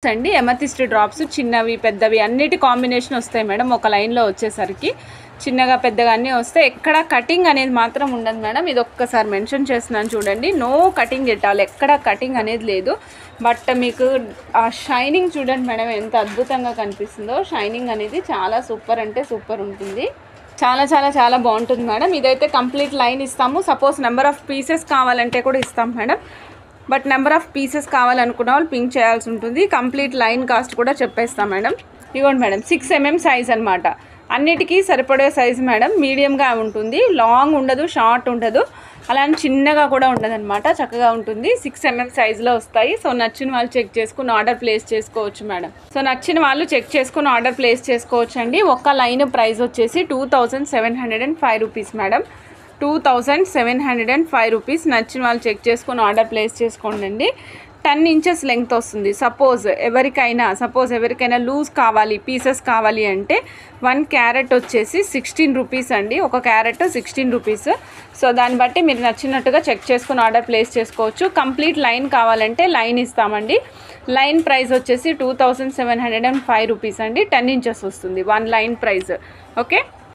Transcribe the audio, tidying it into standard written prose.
అండి amethyst drops చిన్నవి పెద్దవి అన్నిటి కాంబినేషన్ వస్తాయి మేడం ఒక లైన్లో వచ్చేసరికి చిన్నగా పెద్దగా అన్నీ వస్తాయి ఎక్కడ కటింగ్ అనేది మాత్రం ఉండదు మేడం ఇది ఒక్కసారి మెన్షన్ చేస్తున్నాను చూడండి నో కటింగ్ ఎట్టాలి ఎక్కడ కటింగ్ అనేది లేదు బట్ మీకు ఆ షైనింగ్ చూడండి మేడం ఎంత అద్భుతంగా కనిపిస్తుందో షైనింగ్ అనేది చాలా సూపర్ అంటే సూపర్ ఉంటుంది చాలా చాలా చాలా బాగుంటుంది మేడం ఇదైతే కంప్లీట్ లైన్ ఇస్తాము సపోజ్ నెంబర్ ఆఫ్ పీసెస్ కావాలంటే కూడా ఇస్తాం madam but number of pieces కావాలనుకున్న వాళ్ళు పింక్ చేయాల్సి ఉంటుంది కంప్లీట్ లైన్ కాస్ట్ కూడా చెప్పేస్తాం మేడం ఇవ్వండి మేడం 6 mm సైజ్ అనమాట అన్నిటికీ సరిపడే సైజ్ మేడం మీడియంగా ఉంటుంది లాంగ్ ఉండదు షార్ట్ ఉండదు అలానే చిన్నగా కూడా ఉండదన్నమాట చక్కగా ఉంటుంది 6 mm సైజులో వస్తాయి సో నచ్చిన వాళ్ళు చెక్ చేసుకుని ఆర్డర్ ప్లేస్ చేసుకోవచ్చు మేడం సో నచ్చిన వాళ్ళు చెక్ చేసుకుని ఆర్డర్ ప్లేస్ చేసుకోవచ్చు అండి ఒక్క లైన్ ప్రైస్ వచ్చేసి 2705 రూపీస్ మేడం 2705 రూపీస్ నచ్చిన వాళ్ళు చెక్ చేసుకొని ఆర్డర్ ప్లేస్ చేసుకోండి 10 inches లెంగ్త్ వస్తుంది సపోజ్ ఎవరికైనా లూజ్ కావాలి పీసెస్ కావాలి అంటే 1 క్యారెట్ వచ్చేసి 16 రూపీస్ అండి ఒక క్యారెట్ 16 రూపీస్ సో దాన్ని బట్టి మీరు నచ్చినట్టుగా చెక్ చేసుకొని ఆర్డర్ ప్లేస్ చేసుకోవచ్చు కంప్లీట్ లైన్ కావాలంటే లైన్ ఇస్తామండి లైన్ ప్రైస్ వచ్చేసి 2705 రూపీస్ అండి 10 inches వస్తుంది 1 లైన్ ప్రైస్ ఓకే